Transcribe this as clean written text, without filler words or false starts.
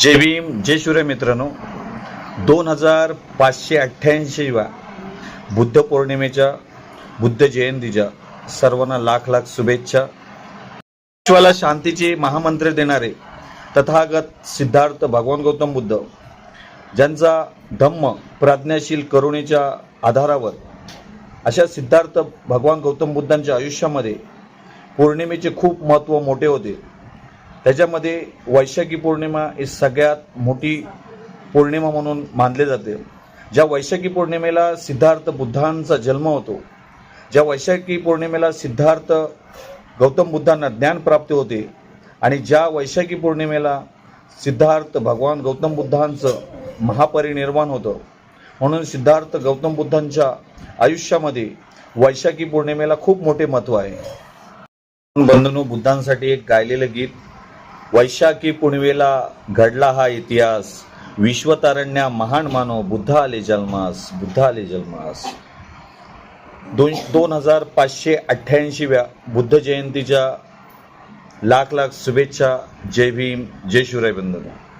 जय भीम जय शिवराय मित्रांनो, 2588व्या बुद्ध पौर्णिमेच्या बुद्ध जयंतीच्या सर्वांना लाख लाख शुभेच्छा। विश्वाला शांतीचे महामंत्र देणारे तथागत सिद्धार्थ भगवान गौतम बुद्ध, ज्यांचा धम्म प्रज्ञाशील करुणेच्या आधारावर, अशा सिद्धार्थ भगवान गौतम बुद्धांच्या आयुष्यामध्ये पौर्णिमेचे खूप महत्त्व मोठे होते। त्याच्यामध्ये वैशाखी पौर्णिमा ही सगळ्यात मोठी पौर्णिमा म्हणून मानले जाते। ज्या वैशाखी पौर्णिमेला सिद्धार्थ बुद्धांचा जन्म होतो, ज्या वैशाखी पौर्णिमेला सिद्धार्थ गौतम बुद्धांना ज्ञान प्राप्त होते आणि ज्या वैशाखी पौर्णिमेला सिद्धार्थ भगवान गौतम बुद्धांचं महापरिनिर्वाण होतं, म्हणून सिद्धार्थ गौतम बुद्धांच्या आयुष्यामध्ये वैशाखी पौर्णिमेला खूप मोठे महत्त्व आहे। बंधूंनो, बुद्धांसाठी एक गायलेलं गीत, वैशाखी पुणवेला घडला हा इतिहास, विश्वतारण्या महान मानव बुद्ध आले जन्मास, बुद्ध आले जन्मास। 2588व्या बुद्ध जयंतीच्या लाख लाख शुभेच्छा। जय भीम जय शिवराय बंधूंनो।